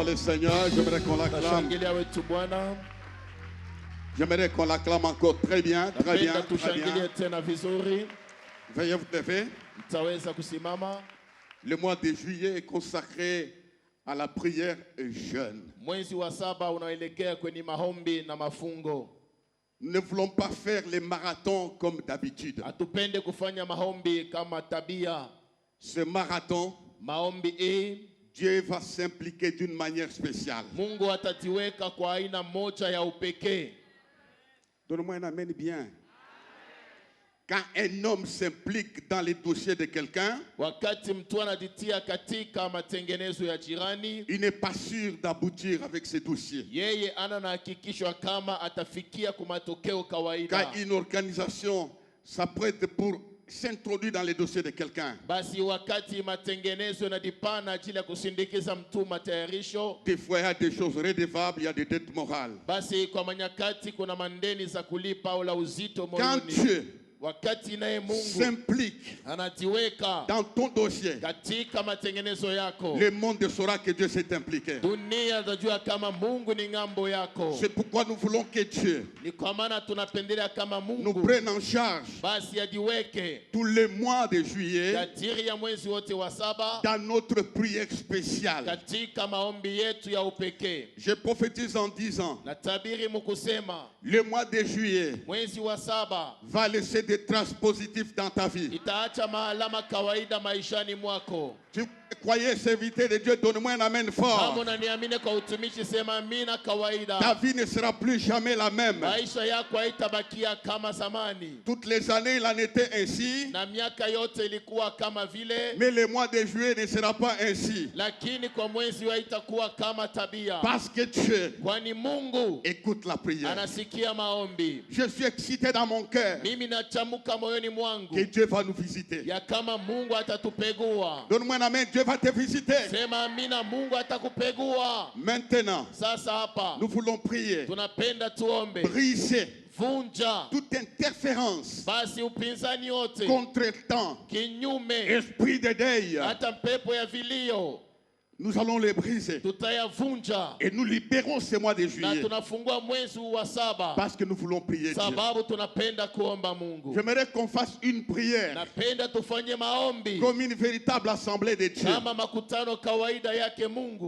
Le Seigneur, j'aimerais qu'on l'acclame. J'aimerais qu'on l'acclame encore très bien, très bien, très bien. Veuillez vous lever. Le mois de juillet est consacré à la prière jeûne. Nous ne voulons pas faire les marathons comme d'habitude. Ce marathon, Dieu va s'impliquer d'une manière spéciale. Donne-moi un amen bien. Quand un homme s'implique dans les dossiers de quelqu'un, il n'est pas sûr d'aboutir avec ses dossiers. Quand une organisation s'apprête pour s'introduire dans les dossiers de quelqu'un, des fois il y a des choses redevables, il y a des dettes morales. Quand Dieu s'implique dans ton dossier, le monde saura que Dieu s'est impliqué. C'est pourquoi nous voulons que Dieu nous prenne en charge tous les mois de juillet dans notre prière spéciale. Je prophétise en disant, le mois de juillet va laisser des traces positives dans ta vie. Tu croyais serviteur de Dieu, donne-moi un amen fort. Ta vie ne sera plus jamais la même. Toutes les années, il en était ainsi. Mais le mois de juillet ne sera pas ainsi. Parce que Dieu écoute la prière. Je suis excité dans mon cœur que Dieu va nous visiter. Donne-moi un amen, Dieu va te visiter. Maintenant, nous voulons prier. Briser toute interférence, contre-temps, esprit de deuil. Nous allons les briser. Et nous libérons ce mois de juillet. Parce que nous voulons prier Dieu. J'aimerais qu'on fasse une prière comme une véritable assemblée de Dieu.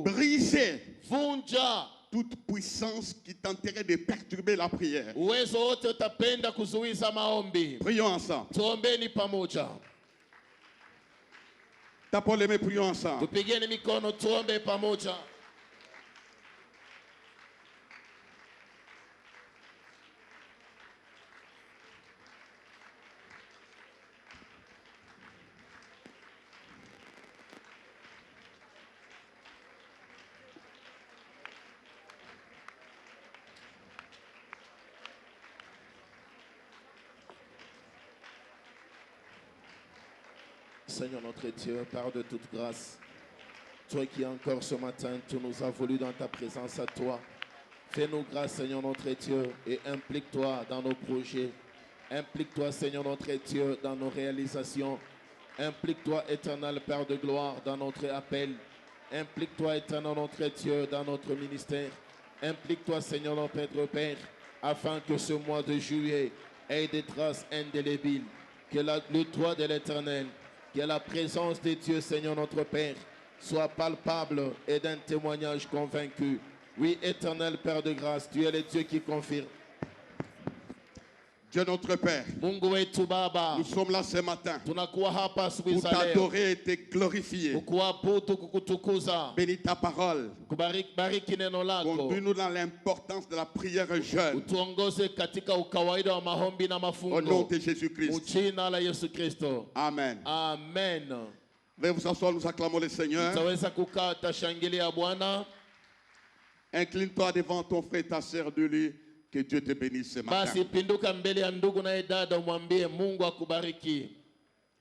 Briser toute puissance qui tenterait de perturber la prière. Prions ensemble. Tapons les mains, prions ensemble. Seigneur notre Dieu, Père de toute grâce, toi qui encore ce matin, tu nous as voulu dans ta présence à toi. Fais-nous grâce, Seigneur notre Dieu, et implique-toi dans nos projets. Implique-toi, Seigneur notre Dieu, dans nos réalisations. Implique-toi, éternel Père de gloire, dans notre appel. Implique-toi, éternel notre Dieu, dans notre ministère. Implique-toi, Seigneur notre Père, afin que ce mois de juillet ait des traces indélébiles. Que le toit de l'éternel, que la présence de Dieu, Seigneur notre Père, soit palpable et d'un témoignage convaincu. Oui, éternel Père de grâce, tu es le Dieu qui confirme. Dieu notre Père, nous sommes là ce matin pour t'adorer et te glorifier. Bénis ta parole. Conduis-nous dans l'importance de la prière jeune. Au nom de Jésus-Christ. Amen. Amen. Veuillez vous asseoir, nous acclamons le Seigneur. Incline-toi devant ton frère et ta sœur de lui. Que Dieu te bénisse ce matin. Basi pinduka mbele ya ndugu na dada umwambie Mungu akubariki.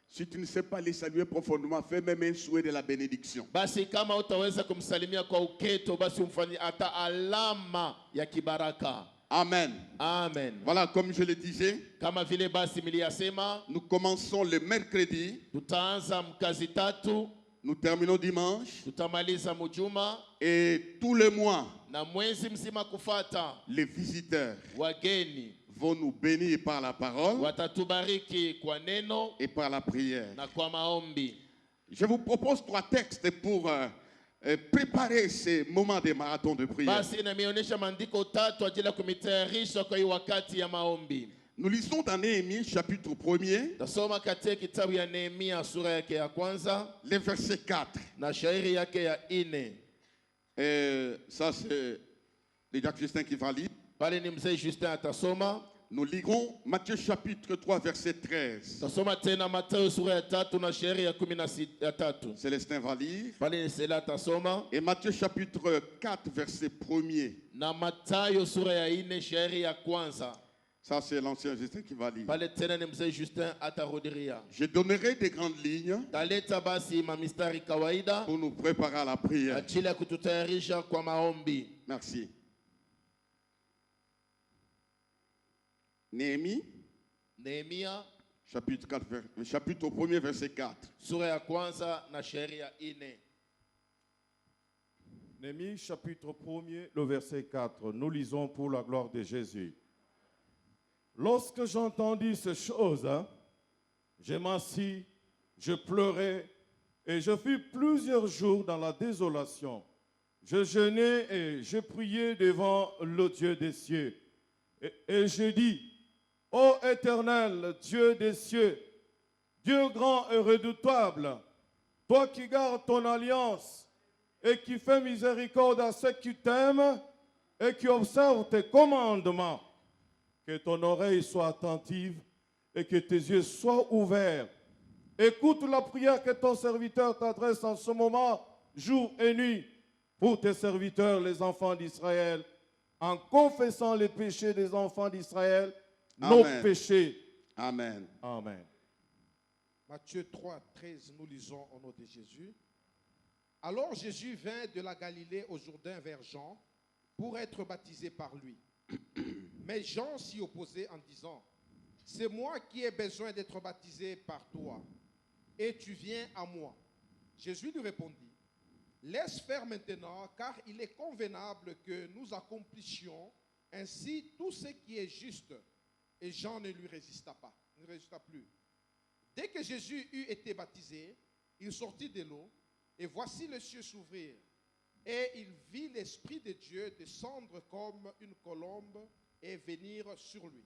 Si tu ne sais pas les saluer profondément, fais même un souhait de la bénédiction. Basi kama utaweza kumsalimia kwa uketo, basi umfanyie hata alama ya kibaraka. Amen. Amen. Voilà, comme je le disais, kama vile basi miliyasema, nous commençons le mercredi. Tutaanza mkazi tatu. Nous terminons dimanche. Tutamaliza mujuma. Et tout le mois, na mwezi mzima kufata, les visiteurs wageni vont nous bénir par la parole watatubariki kwa neno et par la prière. na kwa maombi. Je vous propose 3 textes pour préparer ces moments de marathon de prière. Basi nimeonyesha maandiko 3 ajili ya kumitayarisha kwa wakati ya maombi. Nous lisons dans Néhémie chapitre 1er. Tasoma katika kitabu ya Nehemia sura yake ya kwanza, le verset 4. na shairi yake ya 4. Ça c'est le Jacques Justin qui va lire. Pale ni mzee Justin atasoma. Nous lirons Matthieu chapitre 3 verset 13. Tasoma tena Mathayo sura ya 3 na shairi ya 13. Célestin va lire. Pale ni Sela atasoma. Et Matthieu chapitre 4 verset 1er. Na Mathayo sura ya 4 shairi ya kwanza. Ça c'est l'ancien Justin qui va lire. Pale tena ni mzee Justin atarudiria. Je donnerai des grandes lignes Taleta basi mamistari kawaida pour nous préparer à la prière. ajili ya kututayarisha kwa maombi. Merci. Néhémie, Nehemia chapitre 1er verset 4. sura ya kwanza na shairi ya 4. Néhémie chapitre 1er, le verset 4. Nous lisons pour la gloire de Jésus. Lorsque j'entendis ces choses, je m'assis, je pleurais et je fus plusieurs jours dans la désolation. Je jeûnais et je priais devant le Dieu des cieux. Et je dis, ô Éternel, Dieu des cieux, Dieu grand et redoutable, toi qui gardes ton alliance et qui fais miséricorde à ceux qui t'aiment et qui observent tes commandements, que ton oreille soit attentive et que tes yeux soient ouverts. Écoute la prière que ton serviteur t'adresse en ce moment, jour et nuit, pour tes serviteurs, les enfants d'Israël, en confessant les péchés des enfants d'Israël, nos péchés. Amen. Amen. Matthieu 3, 13, nous lisons au nom de Jésus. Alors Jésus vint de la Galilée au Jourdain vers Jean pour être baptisé par lui. Mais Jean s'y opposait en disant, c'est moi qui ai besoin d'être baptisé par toi, et tu viens à moi. Jésus lui répondit, laisse faire maintenant, car il est convenable que nous accomplissions ainsi tout ce qui est juste. Et Jean ne lui résista plus. Dès que Jésus eut été baptisé, il sortit de l'eau, et voici les cieux s'ouvrir. Et il vit l'Esprit de Dieu descendre comme une colombe et venir sur lui.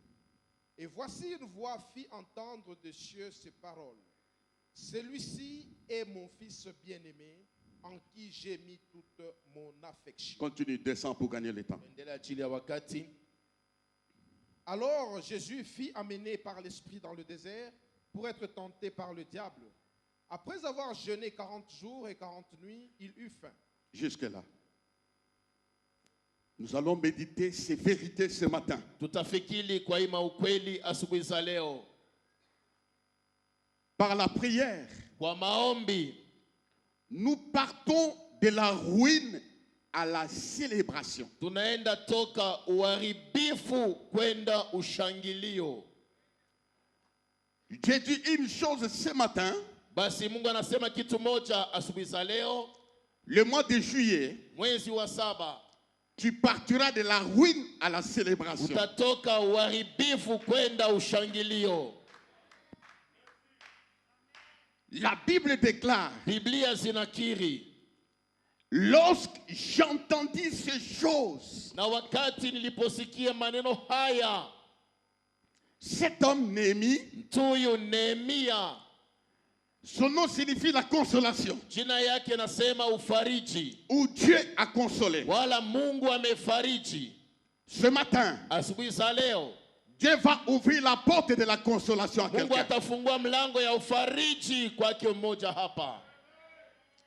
Et voici une voix fit entendre des cieux ces paroles. Celui-ci est mon Fils bien-aimé, en qui j'ai mis toute mon affection. Continue, descends pour gagner le temps. Alors Jésus fut amené par l'Esprit dans le désert pour être tenté par le diable. Après avoir jeûné 40 jours et 40 nuits, il eut faim. Jusque-là. Nous allons méditer ces vérités ce matin. Par la prière, nous partons de la ruine à la célébration. J'ai dit une chose ce matin. Le mois de juillet, tu partiras de la ruine à la célébration. La Bible déclare, lorsque j'entendis ces choses, cet homme Néhémie, son nom signifie la consolation. Où Dieu a consolé. Ce matin, Dieu va ouvrir la porte de la consolation à quelqu'un.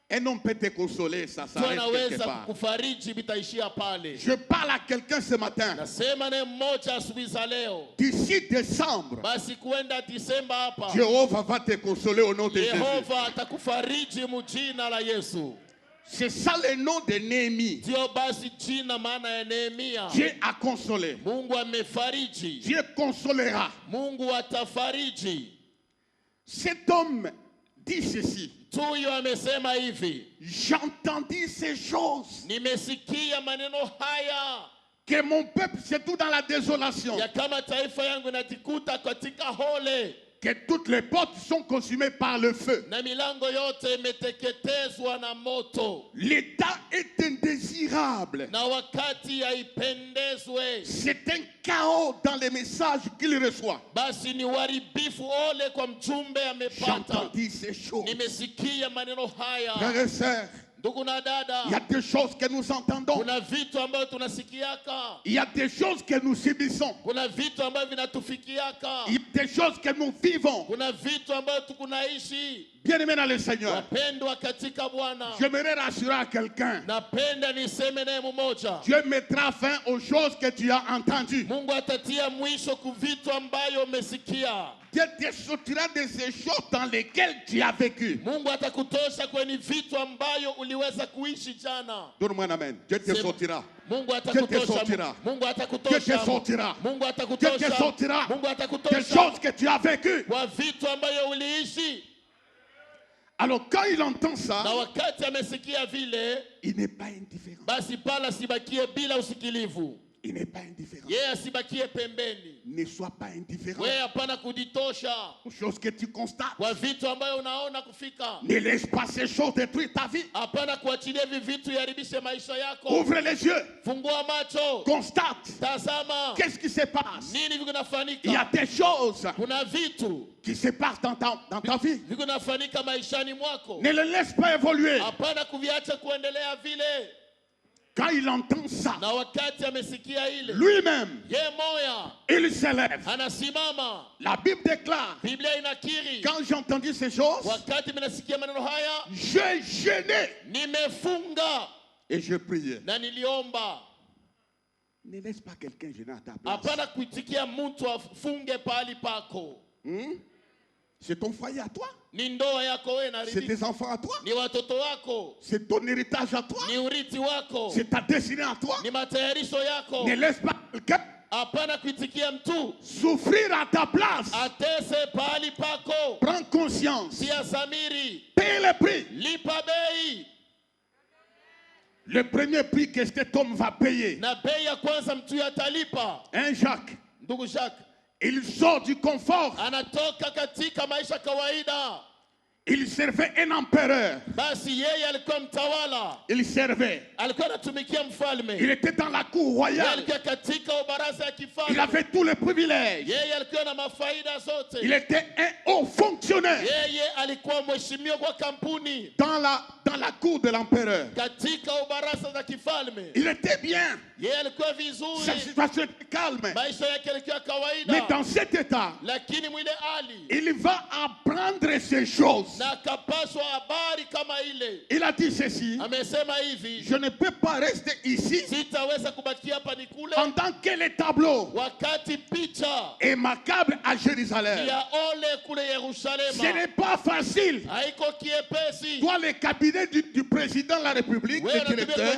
Un homme peut te consoler, ça s'arrête quelque part. Je parle à quelqu'un ce matin. D'ici décembre, Jéhovah va te consoler au nom de Jésus. C'est ça le nom de Néhémie. Dieu a consolé. Dieu consolera. Cet homme dit ceci. J'entendis ces choses. Que mon peuple se trouve dans la désolation. Que toutes les portes sont consumées par le feu. L'état est indésirable. C'est un chaos dans les messages qu'il reçoit. J'entendis ces choses. Frères et sœurs, il y a des choses que nous entendons. Il y a des choses que nous subissons. Il y a des choses que nous vivons. Bien aimé dans le Seigneur, j'aimerais rassurer à quelqu'un. Dieu mettra fin aux choses que tu as entendues. Dieu te sortira de ces choses dans lesquelles tu as vécu. Donne-moi un amen. Dieu te sortira. Dieu te sortira. Dieu te sortira. Dieu te sortira des choses que tu as vécues. Alors quand il entend ça, il n'est pas indifférent. Il n'est pas indifférent. Ne sois pas indifférent aux choses que tu constates. Ne laisse pas ces choses détruire ta vie. Ouvre les yeux. Constate. Qu'est-ce qui se passe? Il y a des choses qui se passent dans ta vie. Ne les laisse pas évoluer. Quand il entend ça, lui-même, il s'élève. La Bible déclare, quand j'ai entendu ces choses, j'ai gêné et je priais. Ne laisse pas quelqu'un gêner à ta place. C'est ton foyer à toi. C'est tes enfants à toi. C'est ton héritage à toi. C'est ta destinée à toi. Ne laisse pas quelqu'un souffrir à ta place. Prends conscience. Paye le prix. Le premier prix que cet homme va payer. Hein, Jacques? Il sort du confort. Il servait un empereur. Il servait. Il était dans la cour royale. Il avait tous les privilèges. Il était un haut fonctionnaire dans la cour de l'empereur. Il était bien. Sa situation était calme. Mais dans cet état, il va apprendre ces choses. Il a dit ceci: je ne peux pas rester ici en tant que les tableaux et macabre à Jérusalem. Ce n'est pas facile. Toi, le cabinet du président de la République, le directeur,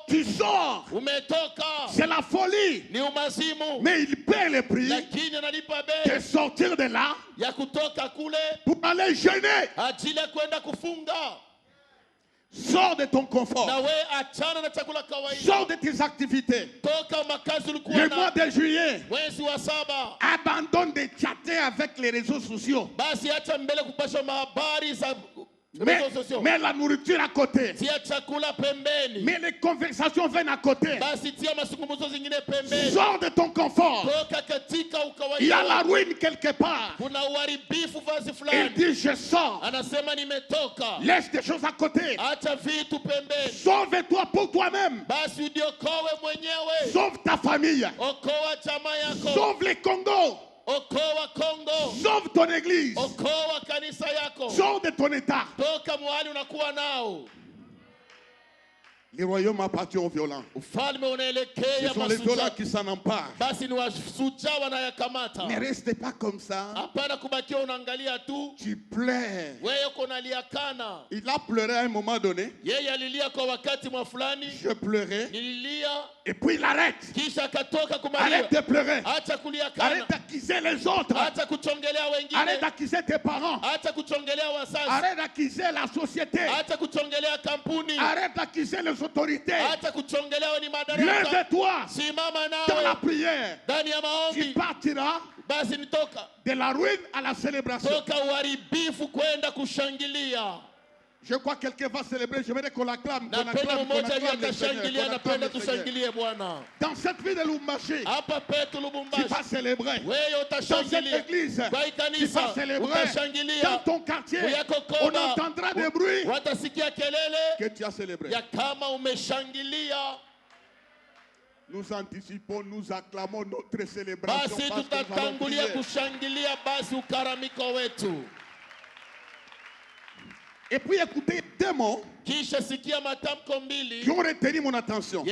tu sors. C'est la folie. Mais il paie le prix de sortir de là pour aller gêner. Sors de ton confort. Sors de tes activités. Le mois de juillet, abandonne de chatter avec les réseaux sociaux. Mets la nourriture à côté. Mais les conversations viennent à côté. Sors de ton confort. Il y a la ruine quelque part. Il dit: je sors. Laisse des choses à côté. Sauve-toi pour toi-même. Sauve ta famille. Sauve les Congos. Sauve ton église. Sors de ton état. mahali unakuwa nao. Les royaumes appartiennent aux violents. Ce sont les violents qui s'en emparent. Ne restez pas comme ça. Tu pleures. Il a pleuré à un moment donné. Je pleurais. Et puis il arrête. Arrête de pleurer. Arrête d'accuser les autres. Arrête d'accuser tes parents. Arrête d'accuser la société. Arrête d'accuser les autorités. Lève-toi dans la prière. Tu partiras de la ruine à la célébration. Je crois que quelqu'un va célébrer. Je veux qu'on l'acclame. Dans cette ville de Lubumbashi, tu vas célébrer. Dans cette église, tu vas célébrer. Dans ton quartier, on entendra des bruits que tu as célébré. Nous anticipons, nous acclamons notre célébration. Et puis écoutez deux mots qui ont retenu mon attention.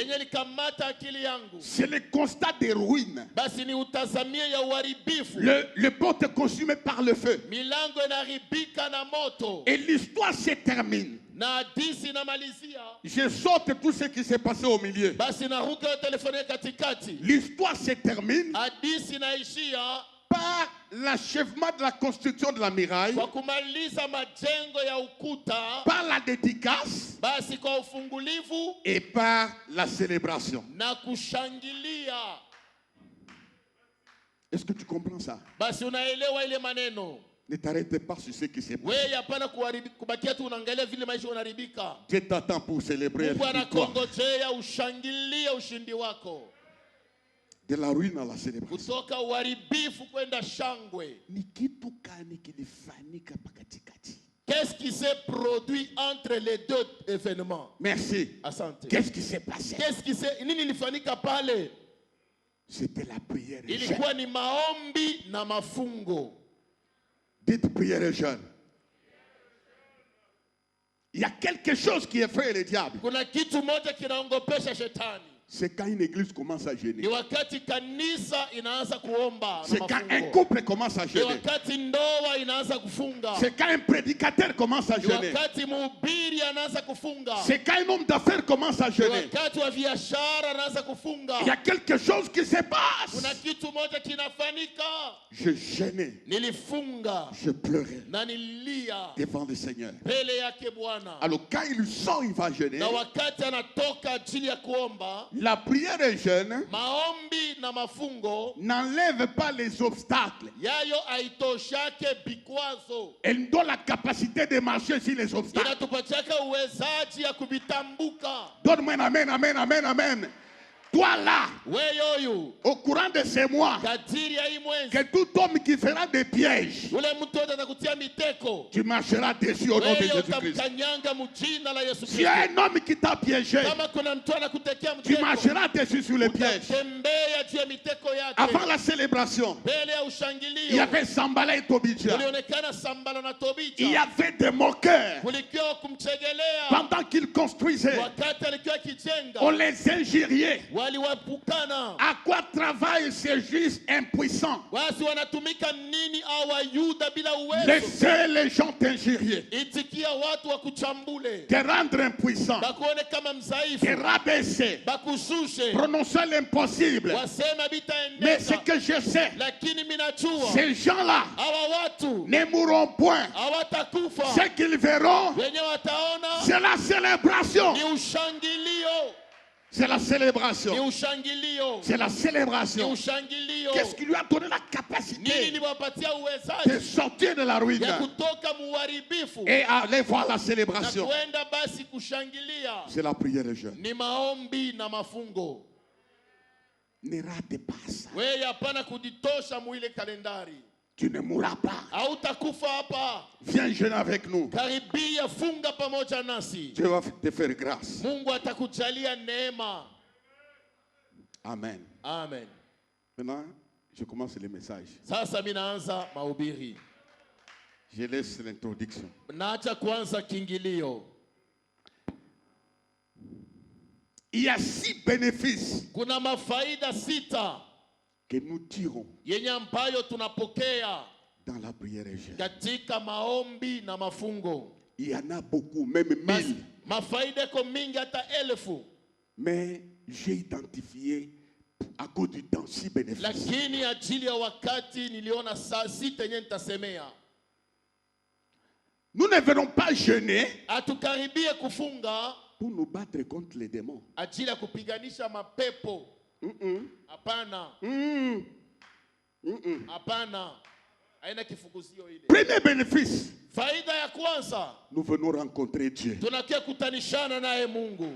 C'est le constat des ruines. Le port est consumé par le feu. Et l'histoire se termine. Je saute tout ce qui s'est passé au milieu. L'histoire se termine par l'achèvement de la construction de la muraille, par la dédicace et par la célébration. Est-ce que tu comprends ça? Ne t'arrête pas sur ce qui s'est passé. Dieu t'attend pour célébrer la victoire. De la ruine à la célébration. Qu'est-ce qui s'est produit entre les deux événements? Merci. Qu'est-ce qui s'est passé? C'était la prière et jeûne. Dites prière et jeûne. Il y a quelque chose qui effraie le diable. C'est quand une église commence à jeûner. C'est quand un couple commence à jeûner. C'est quand un prédicateur commence à jeûner. C'est quand un homme d'affaires commence à jeûner. Il y a quelque chose qui se passe. Je jeûnais. Je pleurais devant le Seigneur. Alors quand il sort, il va jeûner. La prière et jeûne n'enlève pas les obstacles. Elle nous donne la capacité de marcher sur les obstacles. Donne-moi un amen, amen, amen, amen. Toi là, au courant de ces mois, que tout homme qui fera des pièges, tu marcheras dessus au nom de Jésus-Christ. Si il y a un homme qui t'a piégé, tu marcheras dessus sur les pièges. Avant la célébration, il y avait Sambala et Tobidja. Il y avait des moqueurs. Pendant qu'ils construisaient, on les injuriait. À quoi travaillent ces juifs impuissants? Laissez les gens t'injurier, te rendre impuissant, te rabaisser, prononcer l'impossible. Mais ce que je sais, ces gens-là ne mourront point. Ce qu'ils verront, c'est la célébration. C'est la célébration. C'est la célébration. Qu'est-ce qui lui a donné la capacité de sortir de la ruine et aller voir la célébration? C'est la prière et jeûne. Ne rate pas ça. Tu ne mourras pas. Viens jeûner avec nous. Dieu va te faire grâce. Amen. Amen. Maintenant, je commence les messages. Je laisse l'introduction. Naacha kwanza kiingilio. Il y a 6 bénéfices Kuna mafaida 6 que nous tirons yenye ambayo tunapokea dans la prière et jeûne. katika maombi na mafungo. Il y en a beaucoup, même 1000. Mafaida ko mingi hata 1000. Mais j'ai identifié à cause du temps 6 bénéfices. Lakini ajili ya wakati niliona saa 6 yenye nitasemea. Nous ne venons pas jeûner Atukaribie kufunga pour nous battre contre les démons. ajili ya kupiganisha mapepo. Hapana. Hapana. Haina kifukuzio ile. Premier bénéfice. Faida ya kwanza. Nous venons rencontrer Dieu. Tunakia kutanishana naye Mungu.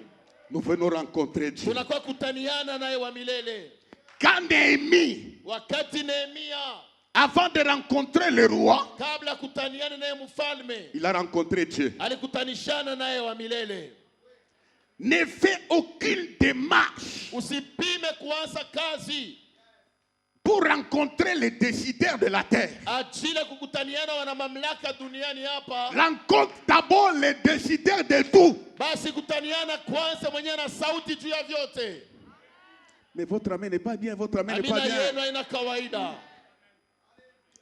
Nous venons rencontrer Dieu. Tunakuwa kutaniana naye wa milele. Quand Néhémie, Wakati Nehemia, avant de rencontrer le roi, kabla kutaniana naye mfalme, il a rencontré Dieu. alikutanishana naye wa milele. Ne fait aucune démarche Usipime kuanza kazi pour rencontrer les décideurs de la terre. ajili kukutaniana wana mamlaka duniani hapa. Rencontre d'abord les décideurs de tout. Basi kutaniana kwanza mwenye na sauti juu ya vyote. Mais votre amen n'est pas bien, votre amen n'est pas Amina bien. yenu haina kawaida.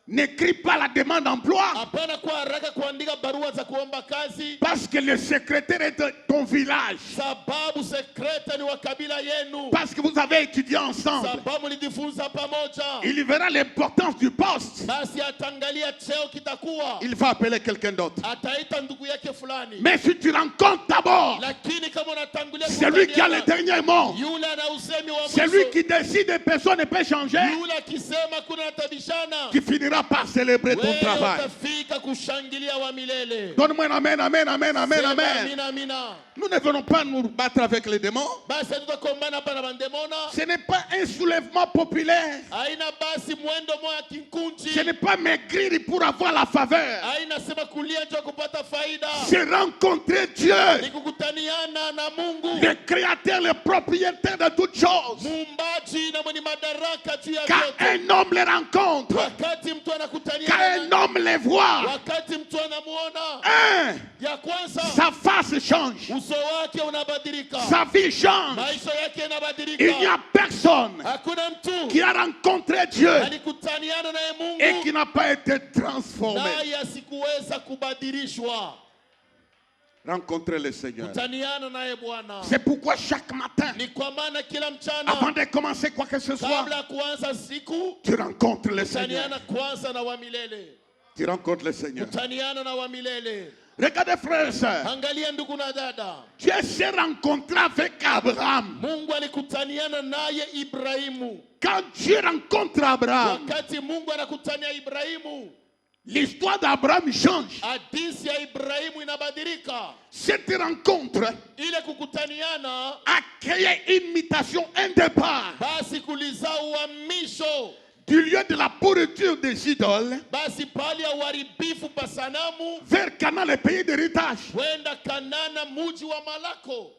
N'écris pas la demande d'emploi. Hapana kwa haraka kuandika barua za kuomba kazi. Parce que le secrétaire est de ton village. Sababu sekretari wa kabila yenu. Parce que vous avez étudié ensemble. Sababu mlijifunza pamoja. Il verra l'importance du poste. Basi atangalia cheo kitakuwa. Il va appeler quelqu'un d'autre. Ataita ndugu yake fulani. Mais si tu rencontres d'abord Lakini kama unatangulia celui qui a le dernier mot, yule ana usemi wa mwisho. celui qui décide et personne ne peut changer, Yule akisema kuna tabishana. tu finiras par célébrer ton travail. Utafika kushangilia wa milele. Donne-moi un amen, amen, amen, amen, Sema amen. amina, amina. Nous ne venons pas nous battre avec les démons. Basi tutakombana hapa na bandemona. Ce n'est pas un soulèvement populaire. Haina basi mwendo moya kinkunji. Ce n'est pas maigrir pour avoir la faveur. Haina sema kulia ndio kupata faida. C'est rencontrer Dieu, Ni kukutaniana na Mungu. le créateur, le propriétaire de toutes choses. Muumbaji na mwenye madaraka juu ya Quand vyote. un homme les rencontre, Wakati mtu quand anakutaniana. un homme les voit, Wakati mtu anamuona. Ya kwanza. sa face change, Uso wake unabadilika. sa vie change. Maisha yake yanabadilika. Il n'y a personne Hakuna mtu qui a rencontré Dieu alikutaniana naye Mungu et qui n'a pas été transformé. naye asikuweza kubadilishwa. Rencontrer le Seigneur. Kutaniana naye Bwana. C'est pourquoi chaque matin, Ni kwa maana kila avant mchana de commencer quoi que ce soit, kabla kuanza siku tu rencontres le Seigneur. kutaniana kwanza na wa milele. Tu rencontres le Seigneur. Kutaniana na wa milele. Regardez frères et sœurs, Angalia ndugu na dada. Dieu s'est rencontré avec Abraham. Mungu alikutaniana naye Ibrahimu. Quand Dieu rencontre Abraham, Wakati Mungu anakutania Ibrahimu, l'histoire d'Abraham change. hadithi ya Ibrahimu inabadilika. Cette rencontre Ile kukutaniana a créé une mutation, un départ basi kulizaa uhamisho. du lieu de la pourriture des idoles Basi pali ya uharibifu pa sanamu vers Canaan, le pays d'héritage. kwenda Kanana, muji wa malako.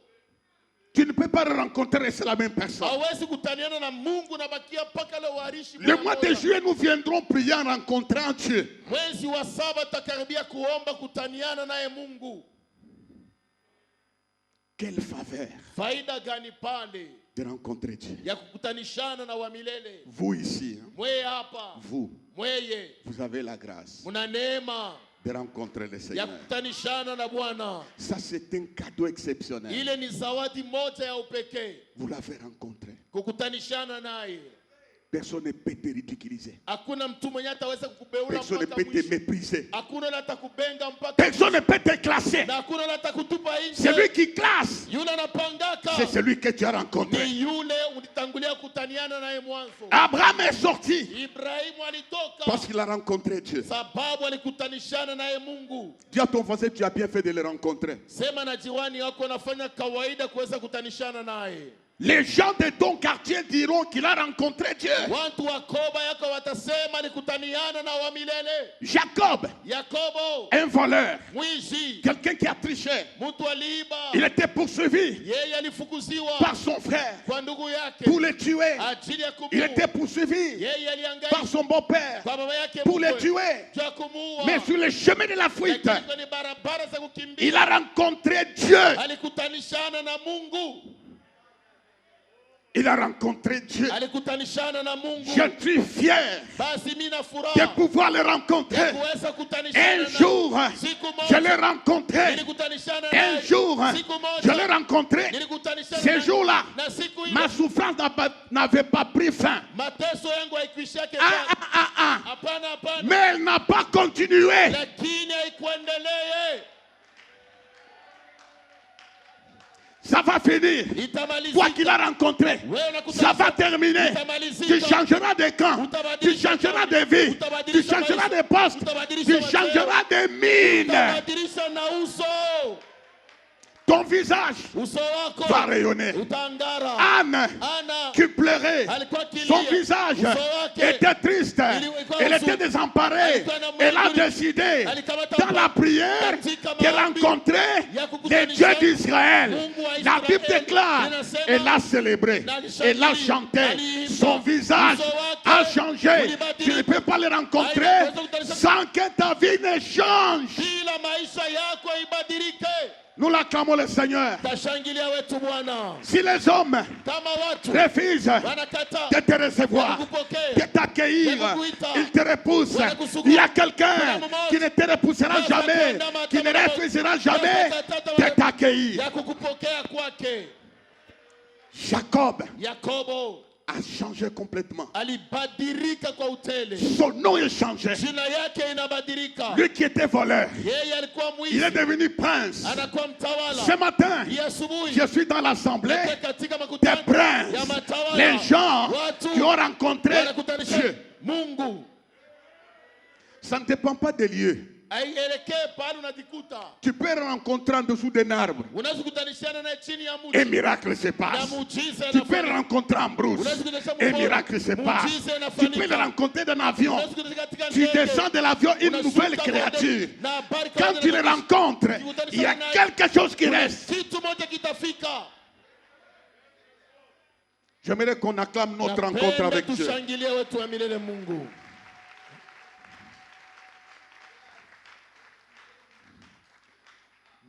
Tu ne peux pas rencontrer, c'est la même personne. Hawezi kutaniana na Mungu na bakia mpaka leo warishi. Le mois de juillet, nous viendrons prier en rencontrant Dieu. Mwezi wa 7 takaribia kuomba kutaniana naye Mungu. Quelle faveur Faida gani pale de rencontrer Dieu. ya kukutanishana na wa milele. Vous ici, hein, Mweye hapa, vous, mweye vous avez la grâce muna neema de rencontrer le ya Seigneur. kukutanishana na Bwana. Ça, c'est un cadeau exceptionnel. Ile ni zawadi moja ya upekee, Vous l'avez rencontré. kukutanishana naye. Personne ne peut te ridiculiser. Hakuna mtu mwenye ataweza kukubeula Personne ne mpaka peut te mwisho. mépriser. Hakuna na atakubenga mpaka Personne ne peut te classer. na hakuna na atakutupa Celui nje. qui classe, Yule anapangaka c'est celui que tu as rencontré. ni yule ulitangulia kutaniana naye mwanzo. Abraham est sorti Ibrahimu alitoka parce qu'il a rencontré Dieu. sababu alikutanishana naye Mungu. Dis à ton voisin, tu as bien fait de le rencontrer. Sema na jirani wako anafanya kawaida kuweza kutanishana naye. Les gens de ton quartier diront qu'il a rencontré Dieu. Jacob, un voleur, quelqu'un qui a triché, il était poursuivi par son frère pour le tuer. Il était poursuivi par son beau-père pour le tuer. Mais sur le chemin de la fuite, il a rencontré Dieu. Il a rencontré Dieu. Je suis fier de pouvoir le rencontrer. Un jour, je l'ai rencontré. Un jour, je l'ai rencontré. Ce jour-là, ma souffrance n'avait pas pris fin. Mais elle n'a pas continué. Ça va finir. Quoi qu'il a rencontré, ça va terminer. Tu changeras de camp, tu changeras de vie, tu changeras de poste, tu changeras de mine. Ton visage va rayonner. Anne, qui pleurait, son visage était triste. Elle était désemparée. Elle a décidé, dans la prière, de rencontrer les dieux d'Israël. La Bible déclare, elle a célébré, elle a chanté. Son visage a changé. Tu ne peux pas le rencontrer sans que ta vie ne change. Nous l'acclamons le Seigneur. Si les hommes refusent de te recevoir, de t'accueillir, ils te repoussent. Il y a quelqu'un qui ne te repoussera jamais, qui ne refusera jamais de t'accueillir. Jacob a changé complètement. Son nom est changé. Lui qui était voleur, il est devenu prince. Ce matin, je suis dans l'assemblée des princes. Les gens qui ont rencontré Dieu. Ça ne dépend pas des lieux. Tu peux rencontrer en dessous d'un arbre. Un miracle se passe. Tu peux le rencontrer en brousse. Un miracle se passe. Tu peux le rencontrer dans un avion. Tu descends de l'avion une nouvelle créature. Quand tu le rencontres, il y a quelque chose qui reste. J'aimerais qu'on acclame notre rencontre avec Dieu.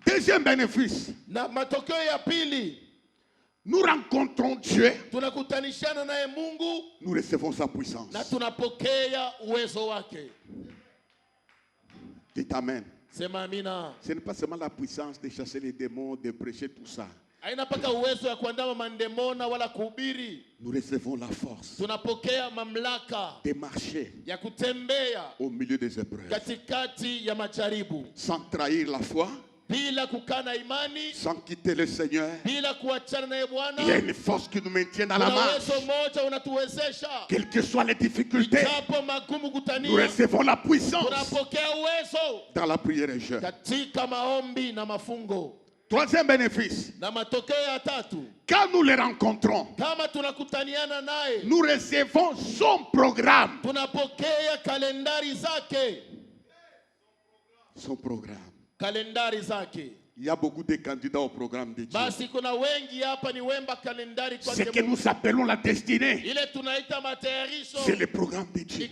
Deuxième bénéfice, nous rencontrons Dieu, nous recevons sa puissance. Dites Amen. Ce n'est pas seulement la puissance de chasser les démons, de prêcher tout ça. Nous recevons la force de marcher au milieu des épreuves sans trahir la foi, sans quitter le Seigneur. Il y a une force qui nous maintient dans la marche. Quelles que soient les difficultés, nous recevons la puissance dans la prière et jeûne. Troisième bénéfice, quand nous les rencontrons, nous recevons son programme. Son programme. Il y a beaucoup de candidats au programme de Dieu. Ce que nous appelons la destinée, c'est le programme de Dieu.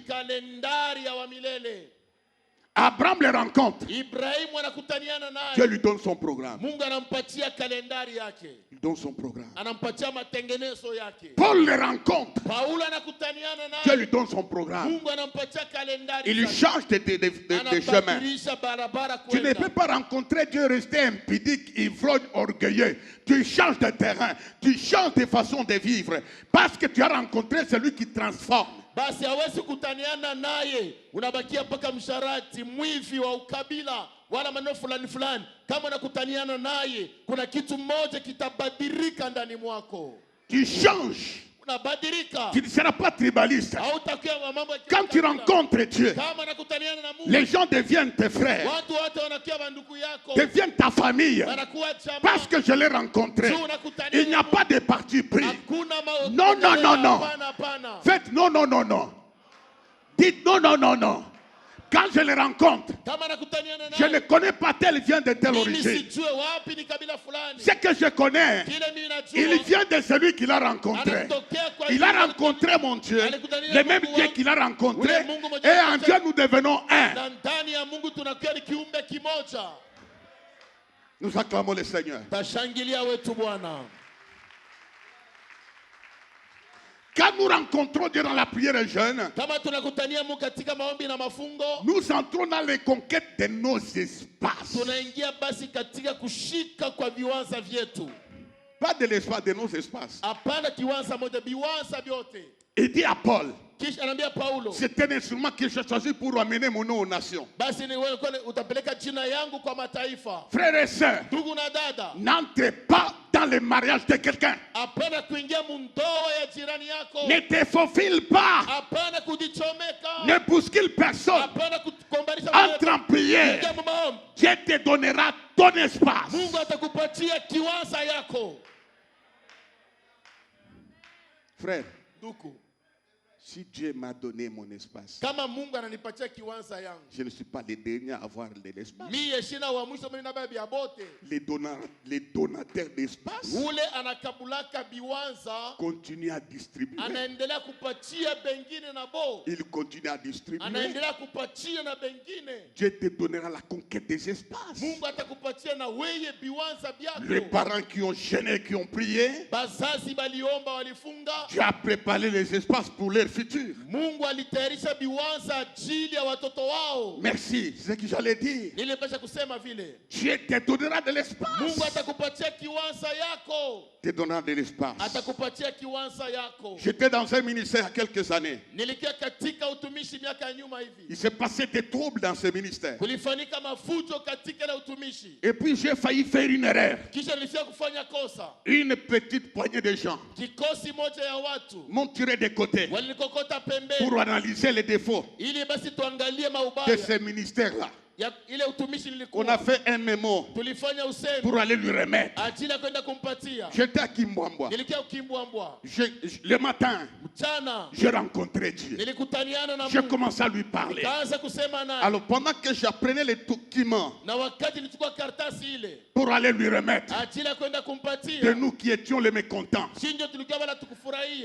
Abraham le rencontre. Dieu lui donne son programme. Il donne son programme. Paul le rencontre. Dieu lui donne son programme. Il lui change de chemin. Tu ne peux pas rencontrer Dieu, rester impudique, ivrogne, orgueilleux. Tu changes de terrain. Tu changes de façon de vivre. Parce que tu as rencontré celui qui transforme. Basi hawezi kutaniana naye, unabakia mpaka msharati, mwivi wa ukabila wala maneno fulani fulani. Kama unakutaniana naye, kuna kitu moja kitabadilika ndani mwako. Tu changes. Tu ne seras pas tribaliste. Quand tu rencontres Dieu, les gens deviennent tes frères, deviennent ta famille. Parce que je l'ai rencontré. Il n'y a pas de parti pris. Non, non, non, non. Faites non, non, non, non. Dites non, non, non, non. Quand je les rencontre, je ne connais pas tel vient de telle origine. Ce que je connais, il vient de celui qui l'a rencontré. Il a rencontré mon Dieu, le même Dieu qu'il a rencontré, et en Dieu nous devenons un. Nous acclamons le Seigneur. Quand nous rencontrons Dieu dans la prière jeune, nous entrons dans les conquêtes de nos espaces. Pas de l'espace, de nos espaces. Il dit à Paul, c'est un instrument que j'ai choisi pour amener mon nom aux nations. Frères et sœurs, n'entrez pas dans le mariage de quelqu'un. Ne te faufile pas. Ne bouscule personne. Entre en prière. Dieu te donnera ton espace. Frère, si Dieu m'a donné mon espace, je ne suis pas le dernier à avoir de l'espace. Les donateurs d'espace continuent à distribuer. Ils continuent à distribuer. Dieu te donnera la conquête des espaces. Les parents qui ont gêné, qui ont prié, Dieu a préparé les espaces pour leur futur. Merci, c'est ce que j'allais dire. Dieu te donnera de l'espace. Te donnera de l'espace. J'étais dans un ministère il y a quelques années. Il s'est passé des troubles dans ce ministère. Et puis j'ai failli faire une erreur. Une petite poignée de gens m'ont tiré de côté pour analyser les défauts de ce ministère-là. On a fait un mémo pour aller lui remettre. J'étais à Kimbwambwa. Le matin, j'ai rencontré Dieu. J'ai commencé à lui parler. Alors pendant que j'apprenais les documents pour aller lui remettre, de nous qui étions les mécontents.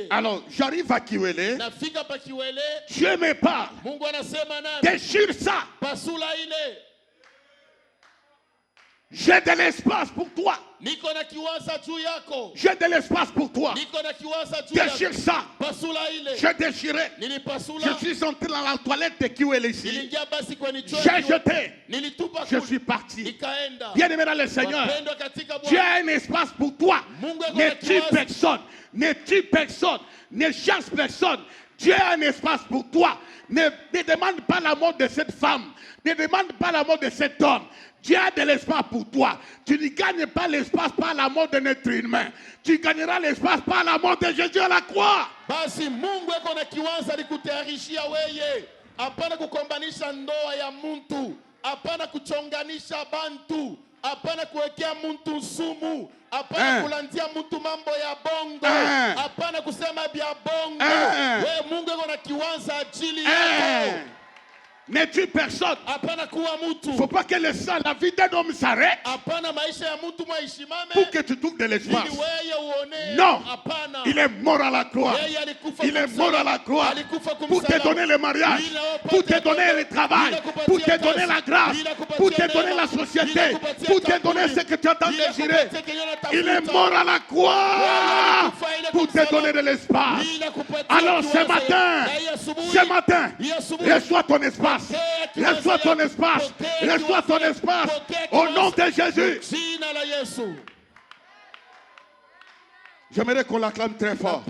Alors j'arrive à Kiwele. Dieu me parle. Déchire ça. J'ai de l'espace pour toi. J'ai de l'espace pour toi. Déchire ça. J'ai déchiré. Je suis entré dans la toilette de Kiwele ici. J'ai jeté. Je suis parti. Bien-aimé dans le Seigneur, Dieu a un espace pour toi. Ne tue personne. Ne tue personne. Ne chasse personne. Dieu a un espace pour toi. Ne demande pas la mort de cette femme. Ne demande pas la mort de cet homme. Dieu a de l'espace pour toi. Tu ne gagnes pas l'espace par la mort de notre humain. Tu gagneras l'espace par la mort de Jésus à la croix. Basi Mungu eko na kiwanza likutayarishia weye. Hapana kukombanisha ndoa ya mtu. Hapana kuchonganisha bantu. Hapana kuwekea mtu sumu. Hapana kulandia mtu mambo ya bongo. Hapana kusema bya bongo. Wewe Mungu eko na kiwanza ajili yako. Ne tue personne. Il ne faut pas que la vie d'un homme s'arrête pour que tu trouves de l'espace. Non, il est mort à la croix. Il est mort à la croix pour te donner le mariage, pour te donner le travail, pour te donner la grâce, pour te donner la société, pour te donner ce que tu as tant désiré. Il est mort à la croix pour te donner de l'espace. Alors ce matin, reçois ton espace. Reçois ton espace. Reçois ton espace. Au nom de Jésus. J'aimerais qu'on l'acclame très fort.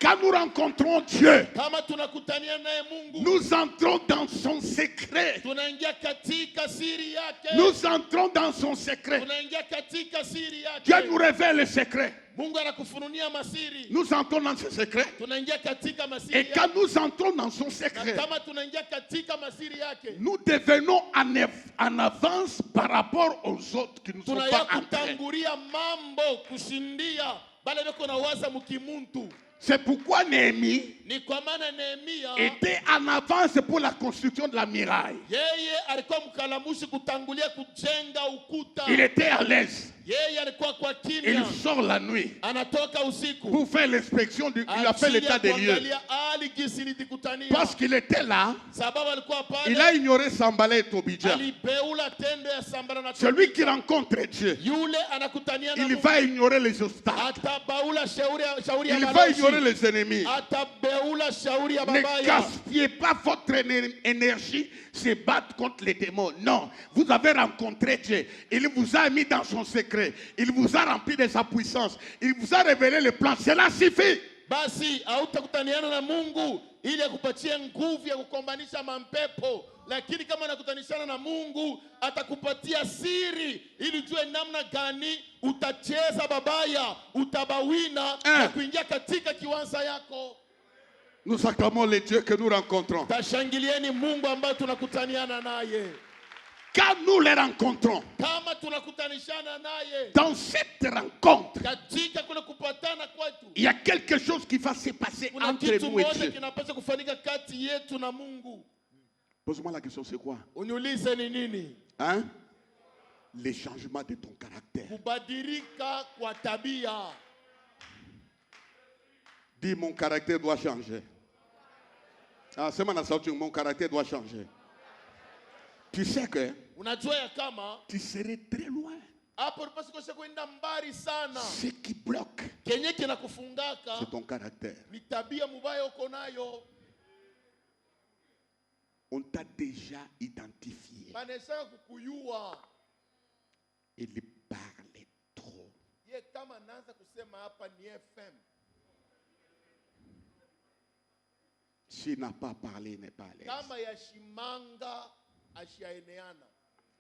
Quand nous rencontrons Dieu, kama tunakutania naye Mungu, nous entrons dans son secret. tunaingia katika siri yake. Nous entrons dans son secret. Tunaingia katika siri yake. Dieu nous révèle le secret. Mungu anakufununia masiri. Nous entrons dans ce secret. Tunaingia katika masiri Et yake. quand nous entrons dans son Na secret, kama tunaingia katika masiri yake, nous devenons en avance par rapport aux autres qui ne sont tunaya pas entrés. kutangulia mambo kushindia bale beko na waza mukimuntu. C'est pourquoi Néhémie Ni kwa maana Nehemia était en avance pour la construction de la muraille. yeye alikuwa mkalamushi kutangulia kujenga ukuta. Il était à l'aise. Yeye alikuwa kwa Il kimya, sort la nuit anatoka usiku pour faire l'inspection. Il a fait ajili ya l'état des lieux. kuangalia hali gisi lilikutania. Parce qu'il était là, Sababu alikuwa il pale, a ignoré Sambalé et Tobidja. alibeula tendo ya Sambara na Celui qui rencontre Dieu, yule anakutania na il Mungu. va ignorer les obstacles. Atabaula shauri ya Il va balozi. ignorer les ennemis. Atabeula shauri ya Ne babaya. gaspillez pas votre énergie se battre contre les démons. Non, vous avez rencontré Dieu. Il vous a mis dans son secret. Il vous a rempli de sa puissance. Il vous a révélé le plan. Cela suffit. Basi hautakutaniana na Mungu ili akupatie nguvu ya kukombanisha mampepo, lakini kama anakutanishana na Mungu atakupatia siri ili ujue namna gani utacheza babaya, utabawina na kuingia katika kiwanza yako. Nous acclamons les dieux que nous rencontrons. Tashangilieni Mungu ambaye tunakutaniana naye. Quand nous les rencontrons, Kama tunakutanishana naye dans cette rencontre, katika kule kupatana kwetu, il y a quelque chose qui va se passer kuna entre kitu nous et moja Dieu. kinapaswa kufanyika kati yetu na Mungu. Pose-moi la question, c'est quoi? Uniulize ni nini? Hein? Les changements de ton caractère. Kubadilika kwa tabia. Dis, mon caractère doit changer. Ah, c'est mon caractère doit changer. Tu sais que Unajua ya kama tu serais très loin. hapo ulipaswa kusha kwenda mbali sana. Ce qui bloque, Kenye kinakufungaka c'est ton caractère. ni tabia mubaya uko nayo. On t'a déjà identifié. Manesha kukuyua. Il parlait trop. Ye kama naanza kusema hapa ni FM. S'il n'a pas parlé, il n'est pas à l'aise. Kama yashimanga ashiaeneana.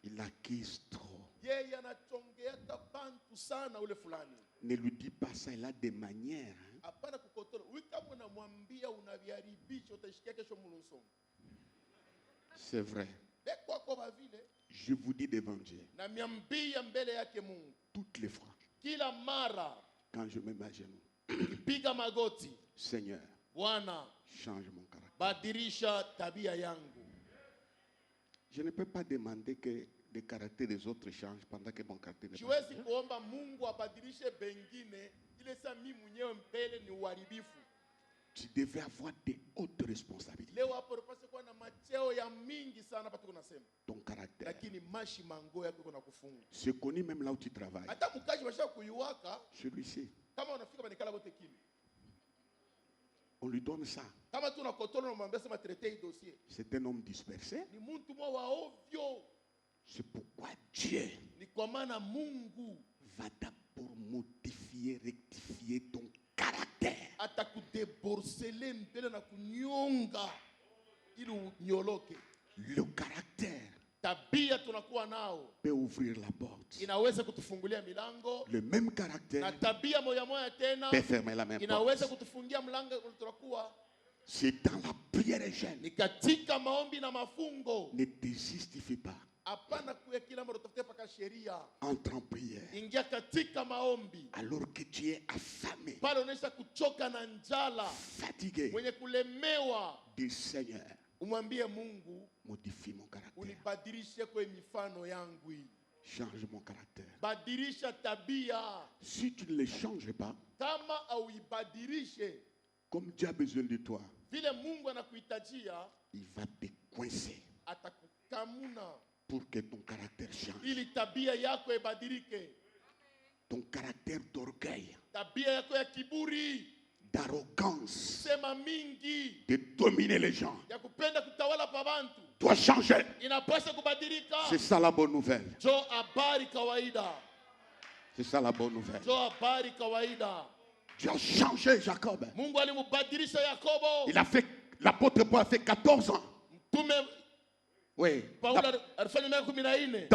Il accuse trop. Yeye anachongeaka bantu sana ule fulani. Ne lui dis pas ça, il a des manières. Hapana kukotola. Kama unamwambia unaviharibisha utashikia kesho mulunsomo. C'est vrai. Bekwako bavile. Je vous dis devant Dieu, Na miambia mbele yake Mungu. toutes les fois, Kila mara quand je me mets à genoux, piga magoti. Seigneur, Bwana, change mon caractère. badilisha tabia yangu. Je ne peux pas demander que le caractère des autres change pendant que mon caractère n'est pas Siwezi changé. kuomba Mungu abadilishe bengine ile saa mimi mwenyewe mbele ni uharibifu. Tu devais avoir des hautes responsabilités. Leo hapo unapaswa kuwa na macheo ya mingi sana hapa tunasema. Ton caractère. Lakini mashi mango yako kuna kufunga. C'est connu même là où tu travailles. Hata mkaji washa kuyuwaka Celui-ci, kama unafika banikala wote kimi. on lui donne ça. Kama tu unakotola unamwambia sema traiter hii dossier. C'est un homme dispersé. Ni mtu mwa wa ovyo. C'est pourquoi Dieu Ni kwa maana Mungu va d'abord modifier, rectifier ton caractère. atakudeborcele mbele na kunyonga ili unyoloke. Le caractère Tabia tunakuwa nao peut ouvrir la porte. inaweza kutufungulia milango, Le même na caractère tabia moja moja tena peut fermer la même inaweza porte. kutufungia mlango tunakuwa. C'est dans la prière et jeûne. Ni katika maombi na mafungo. Ne te justifie pas. Hapana kuya kila mara utafute paka sheria. Entre en prière. Ingia katika maombi. Alors que tu es affamé, Pale unaisha kuchoka na njala, fatigué, mwenye kulemewa, dis Seigneur, umwambie Mungu, modifie mon caractère. unibadilishe kwa mifano yangu hii. Change mon caractère. Badilisha tabia. Si tu ne le changes pas, Kama auibadilishe comme Dieu a besoin de toi, vile Mungu anakuhitajia, il va te coincer atakukamuna pour que ton caractère change. ili tabia yako ibadilike. Ton caractère d'orgueil, Tabia yako ya kiburi, d'arrogance, sema mingi, de dominer les gens, ya kupenda kutawala pa bantu doit changer. inapaswa kubadilika. C'est ça la bonne nouvelle. Jo habari kawaida. C'est ça la bonne nouvelle. Jo habari kawaida. Dieu a changé Jacob. Mungu alimbadilisha Yakobo. Il a fait, l'apôtre Paul a fait 14 ans. Oui. Dans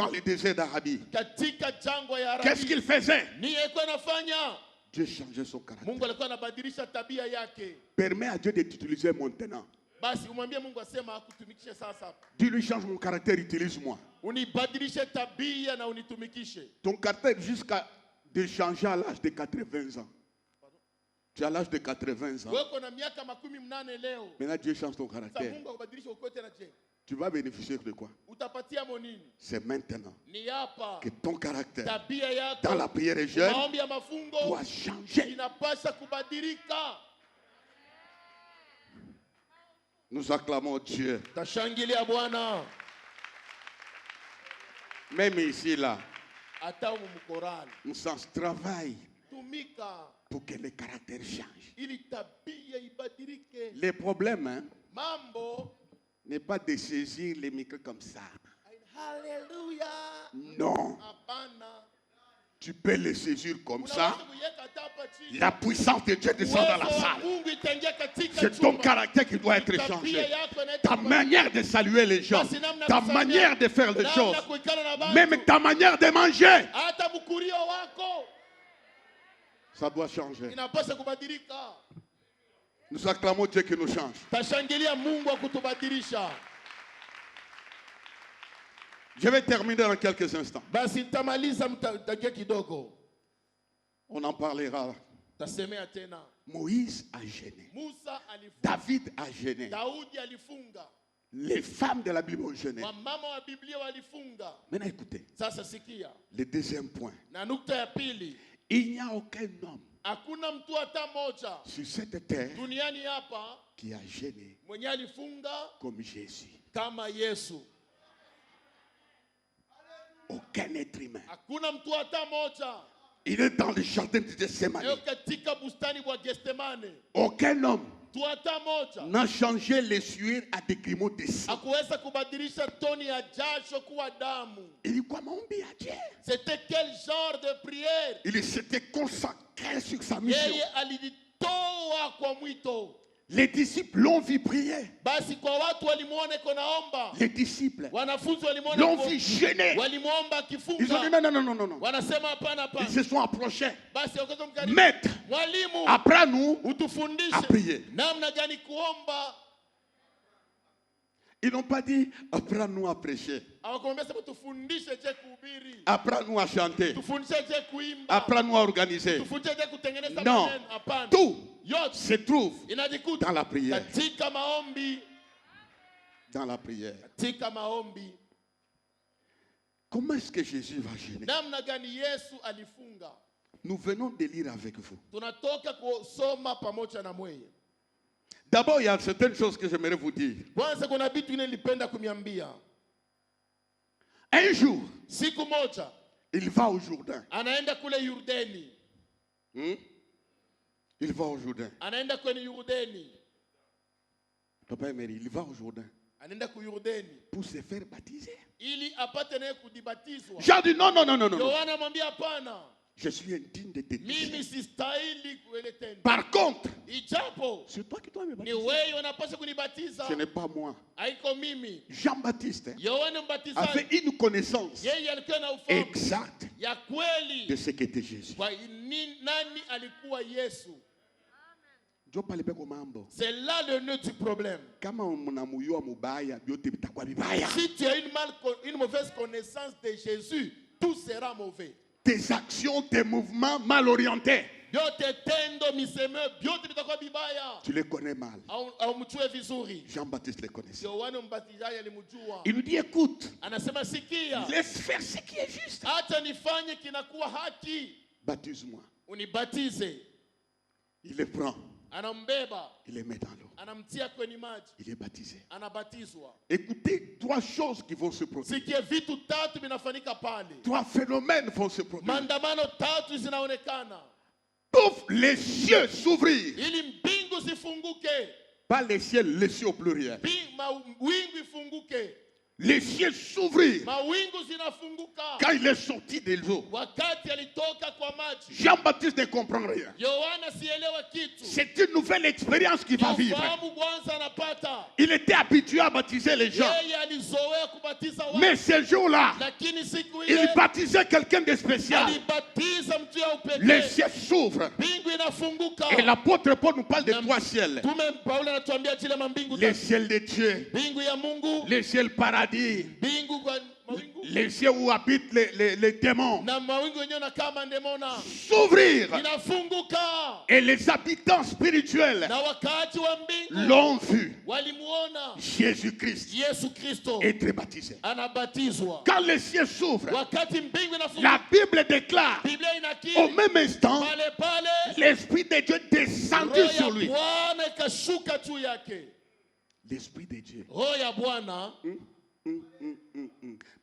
le désert d'Arabie. Qu'est-ce qu'il faisait? Dieu changeait son caractère. Permets à Dieu de t'utiliser maintenant. Dis-lui, change mon caractère, utilise-moi. Ton caractère jusqu'à de changer à l'âge de 80 ans. Tu as l'âge de 80 ans. Maintenant Dieu change ton caractère. Tu vas bénéficier de quoi? C'est maintenant que ton caractère dans la prière et jeûne doit changer. Nous acclamons Dieu. Même ici, là, nous travaillons pour que le caractère change. Les problèmes, hein, n'est pas de saisir les micros comme ça. Non. Tu peux les saisir comme ça. La puissance de Dieu descend dans la salle. C'est ton caractère qui doit être changé. Ta manière de saluer les gens. Ta manière de faire les choses. Même ta manière de manger. Ça doit changer. Nous acclamons Dieu qui nous change. Je vais terminer dans quelques instants. On en parlera. Moïse a gêné. David a gêné. Les femmes de la Bible ont gêné. Maintenant écoutez. Le deuxième point. Il n'y a aucun homme sur cette terre qui a gêné comme Jésus. Aucun être humain. Il est dans le jardin de Gethsemane. Aucun homme n'a changé les sueurs à des grumeaux de sang. Il dit quoi, mon bien Dieu? C'était quel genre de prière? Il s'était consacré sur sa mission. Les disciples l'ont vu prier. Les disciples l'ont vu gêner. Ils ont dit non. Ils se sont approchés. Maître, apprends-nous à prier. Ils n'ont pas dit apprends-nous à prêcher. Apprends-nous à chanter. Apprends-nous à organiser. Non, tout se trouve dans la prière. Dans la prière. Comment est-ce que Jésus va gêner? Nous venons de lire avec vous. D'abord, il y a certaines choses que j'aimerais vous dire. Un jour, il va au Jourdain. Il va au Jourdain. Papa Emery, il va au Jourdain pour se faire baptiser. Jean dit non. Je suis indigne de tes toucher. Par contre, c'est toi qui dois me baptiser. Ce n'est pas moi. Jean-Baptiste avait une connaissance exacte de ce qu'était Jésus. C'est là le nœud du problème. Si tu as une mauvaise connaissance de Jésus, tout sera mauvais. Tes actions, tes mouvements mal orientés. Tu les connais mal. Jean-Baptiste les connaissait. Il nous dit écoute, laisse faire ce qui est juste. Baptise-moi. Il les prend. Il les met dans l'eau. Il est baptisé. Écoutez, trois choses qui vont se produire. Trois phénomènes vont se produire. Pouf, les cieux s'ouvrirent. Pas les cieux au pluriel. les cieux s'ouvrirent quand il est sorti des eaux. Jean-Baptiste ne comprend rien. C'est une nouvelle expérience qu'il va vivre. Il était habitué à baptiser les gens. Mais ce jour-là, il baptisait quelqu'un de spécial. Les cieux s'ouvrent. Et l'apôtre Paul nous parle de trois ciels. Les ciels de Dieu. Les ciels paradis. Les cieux où habitent les démons s'ouvrir et les habitants spirituels l'ont vu. Jésus-Christ est baptisé. Quand les cieux s'ouvrent, la Bible déclare au même instant l'Esprit de Dieu descendu sur lui. L'Esprit de Dieu.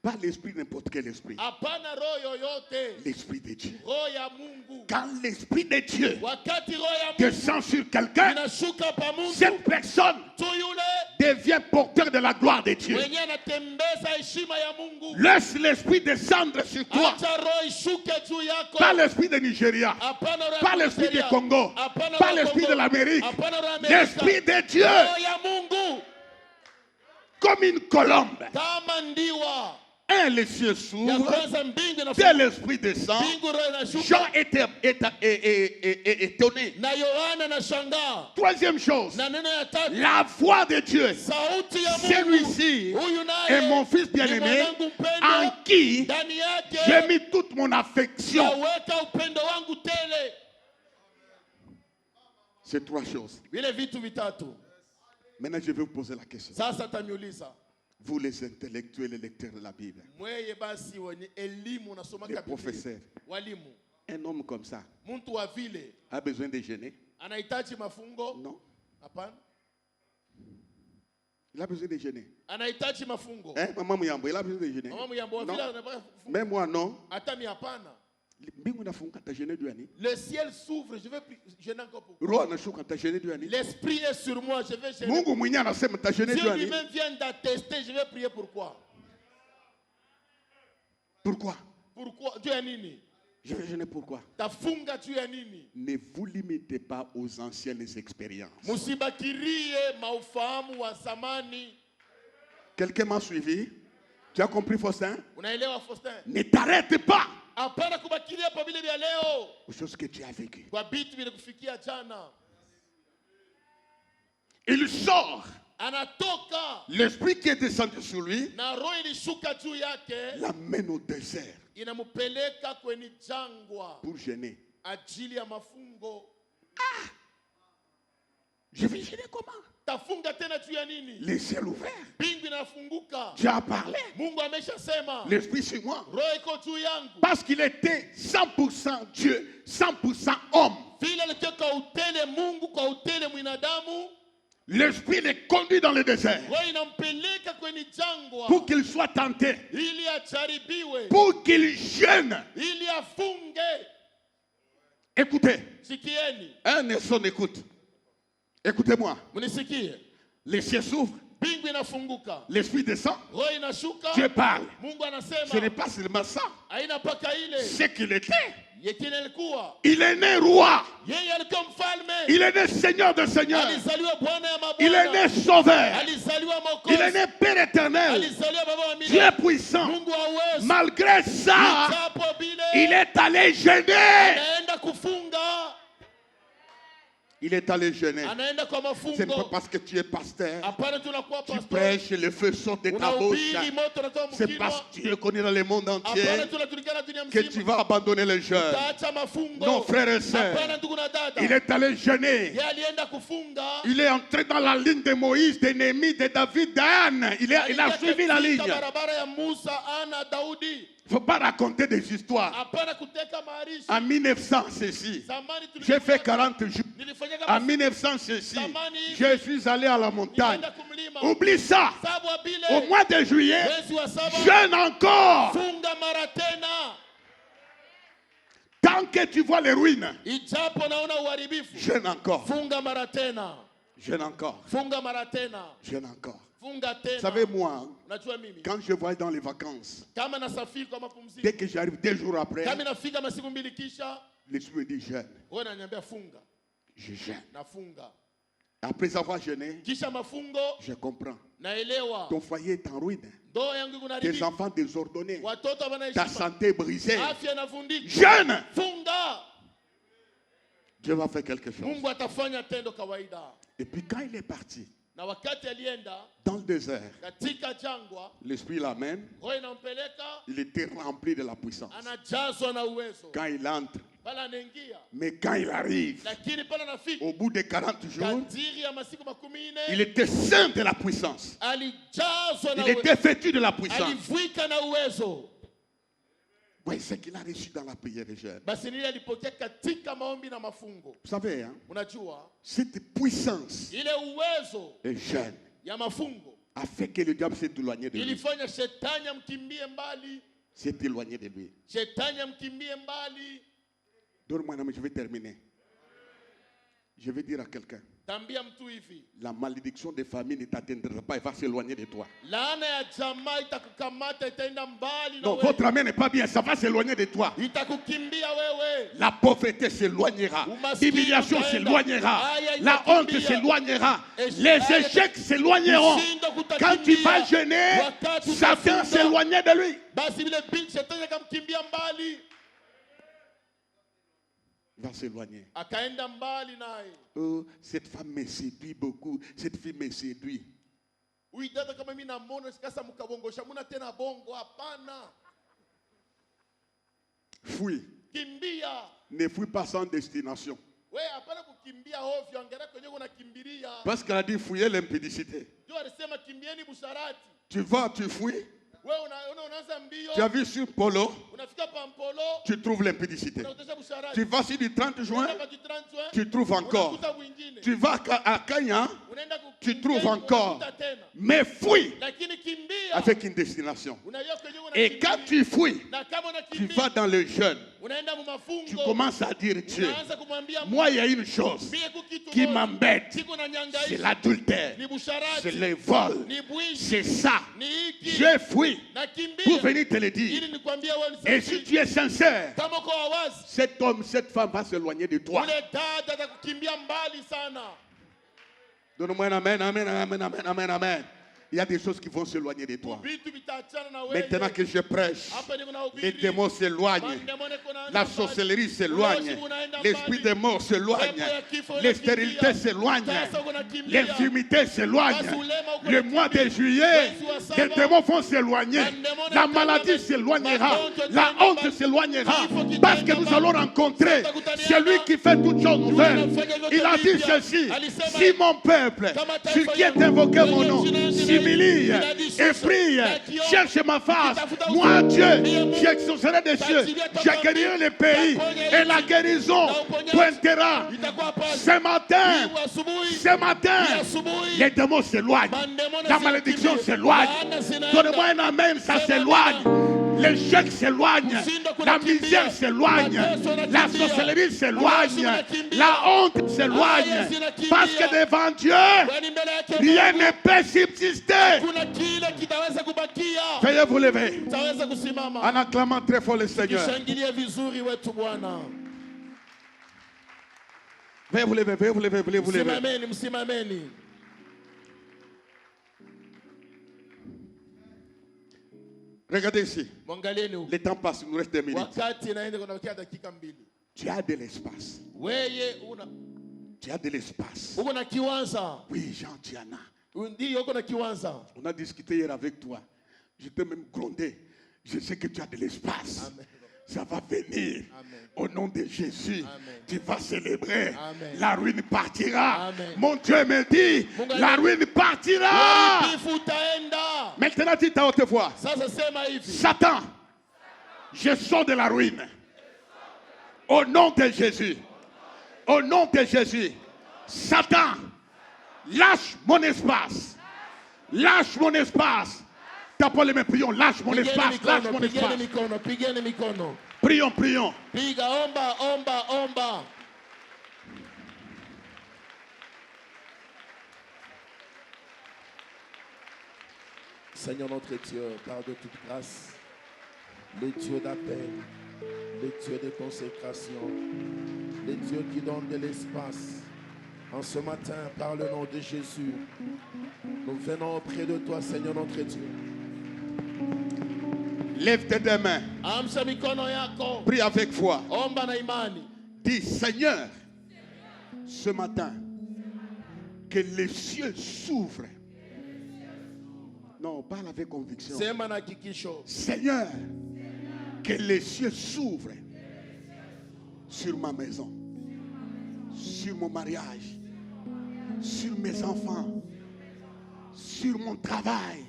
Pas l'esprit, n'importe quel esprit. L'Esprit de Dieu. Quand l'Esprit de Dieu descend sur quelqu'un, cette personne devient porteur de la gloire de Dieu. Laisse l'Esprit descendre sur toi. Pas l'Esprit de Nigeria, pas l'Esprit du Congo, pas l'Esprit de l'Amérique. L'Esprit de Dieu. Comme une colombe. Les cieux s'ouvrent, dès l'Esprit descend. Jean était étonné. Troisième chose, la voix de Dieu. Celui-ci est mon fils bien-aimé en qui j'ai mis toute mon affection. C'est trois choses. Maintenant, je vais vous poser la question. Vous les intellectuels et lecteurs de la Bible, les professeurs, un homme comme ça a besoin de jeûner? Non. Il a besoin de jeûner. Maman Muyambo, il a besoin de jeûner. Non. Même moi, non. Le ciel s'ouvre, je vais jeûner encore pour vous. L'Esprit est sur moi, je vais jeûner. Dieu lui-même vient d'attester, je vais prier pourquoi. Pourquoi? Pourquoi? Dieu est nini. Je vais jeûner pourquoi? Ne vous limitez pas aux anciennes expériences. Quelqu'un m'a suivi? Tu as compris, Faustin? Ne t'arrête pas aux choses que tu as vécues. Il sort. L'Esprit qui est descendu sur lui l'amène au désert pour jeûner. Je vais gêner comment? Les ciels ouverts. Dieu a parlé. L'Esprit sur moi. Parce qu'il était 100% Dieu, 100% homme. L'Esprit les conduit dans le désert pour qu'il soit tenté, pour qu'il jeûne. Écoutez, un son écoute. Écoutez-moi. Les cieux s'ouvrent. L'Esprit descend. Dieu parle. Ce n'est pas seulement ça. C'est qu'il était. Il est né roi. Il est né Seigneur de Seigneurs. Il est né Sauveur. Il est né Père éternel. Dieu puissant. Malgré ça, il est allé jeûner. Il est allé jeûner. Ce n'est pas parce que tu es pasteur, tu prêches, le feu sort de ta bouche. C'est parce que tu es connu dans le monde entier que tu vas abandonner le jeûne. Non, frères et sœurs, il est allé jeûner. Il est entré dans la ligne de Moïse, de Néhémie, de David, d'Anne. Il a suivi la ligne. Il ne faut pas raconter des histoires. En 1900, ceci, j'ai fait 40 jours. En 1900, ceci, je suis allé à la montagne. Oublie ça. Au mois de juillet, jeûne encore. Tant que tu vois les ruines, jeûne encore. Jeûne encore. Jeûne encore. Vous savez, moi, quand je voyage dans les vacances, dès que j'arrive 2 jours après, l'esprit me dit jeûne. Je jeûne. Après avoir jeûné, je comprends. Ton foyer est en ruine. Tes enfants désordonnés. Ta santé est brisée. Jeûne. Dieu va faire quelque chose. Et puis quand il est parti, dans le désert, l'esprit l'amène. Il était rempli de la puissance. Quand il entre, mais quand il arrive, au bout de 40 jours, il était saint de la puissance. Il était vêtu de la puissance. Oui, ce qu'il a reçu dans la prière et jeûne. Vous savez, hein, cette puissance et jeûne a fait que le diable s'est éloigné de lui. S'est éloigné de lui. Donne-moi un moment, je vais terminer. Je vais dire à quelqu'un. La malédiction des familles ne t'atteindra pas, elle va s'éloigner de toi. Non, votre amen n'est pas bien, ça va s'éloigner de toi. La pauvreté s'éloignera, l'humiliation s'éloignera, la honte s'éloignera, les échecs s'éloigneront. Quand tu vas jeûner, Satan s'éloigner de lui. Va s'éloigner. Oh, cette femme me séduit beaucoup. Cette fille me séduit. Fuis. Ne fuis pas sans destination. Parce qu'elle a dit fouiller l'impudicité. Tu vas, tu fuis. Tu as vu sur Polo, tu trouves l'impudicité. Tu vas sur du 30 juin, tu trouves encore. Tu vas à Kenya, tu trouves encore. Mais fuis avec une destination. Et quand tu fuis, tu vas dans le jeûne. Tu commences à dire Dieu, moi il y a une chose qui m'embête, c'est l'adultère, c'est le vol, c'est ça. Je fuis pour venir te le dire. Et si tu es sincère, cet homme, cette femme va s'éloigner de toi. Donne-moi un amen, amen, amen, amen, amen, amen. Il y a des choses qui vont s'éloigner de toi. Maintenant que je prêche, les démons s'éloignent. La sorcellerie s'éloigne. L'esprit des morts s'éloigne. Les stérilités s'éloignent. L'infirmité s'éloigne. Le mois de juillet, les démons vont s'éloigner. La maladie s'éloignera. La honte s'éloignera. Parce que nous allons rencontrer celui qui fait toutes choses nouvelles. Il a dit ceci: si mon peuple, sur qui est invoqué mon nom, s'humilie et prie, cherche ma face, moi Dieu, j'exaucerai des cieux, j'accueillerai le pays et la guérison pointera. Ce matin, les démons s'éloignent, la malédiction s'éloigne. Donnez-moi un amen, ça s'éloigne. L'échec s'éloigne, la misère s'éloigne, la sorcellerie s'éloigne, la honte s'éloigne, parce que devant Dieu, rien ne peut subsister. Veuillez vous lever en acclamant très fort le Seigneur. Veuillez vous lever, veuillez vous lever, veuillez vous lever. Regardez ici. Le temps passe, il nous reste 2 minutes. Tu as de l'espace. Tu as de l'espace. Oui, Jean, tu en as. On a discuté hier avec toi. Je t'ai même grondé. Je sais que tu as de l'espace. Ça va venir. Amen. Au nom de Jésus. Amen. Tu vas célébrer. Amen. La ruine partira. Amen. Mon Dieu me dit, la ruine partira. Maintenant, dis à haute voix: Satan, je sors de la ruine. Au nom de Jésus. Au nom de Jésus. Satan, lâche mon espace. Lâche mon espace. T'as pas les mêmes, prions, lâche mon espace, lâche mon espace. Prions, prions. Seigneur notre Dieu, Père de toute grâce, le Dieu d'appel, le Dieu de consécration, le Dieu qui donne de l'espace. En ce matin, par le nom de Jésus, nous venons auprès de toi, Seigneur notre Dieu. Lève tes deux mains. Prie avec foi. Dis, Seigneur, ce matin, que les cieux s'ouvrent. Non, parle avec conviction. Seigneur, que les cieux s'ouvrent sur ma maison, sur mon mariage, sur mes enfants, sur mon travail.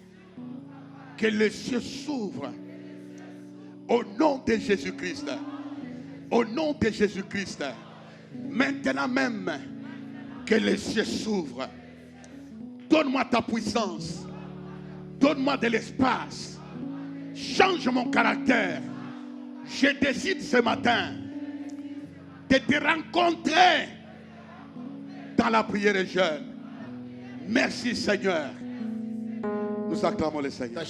Que les cieux s'ouvrent au nom de Jésus-Christ. Au nom de Jésus-Christ. Maintenant même, que les cieux s'ouvrent. Donne-moi ta puissance. Donne-moi de l'espace. Change mon caractère. Je décide ce matin de te rencontrer dans la prière jeune. Merci Seigneur. Nous acclamons le Seigneur.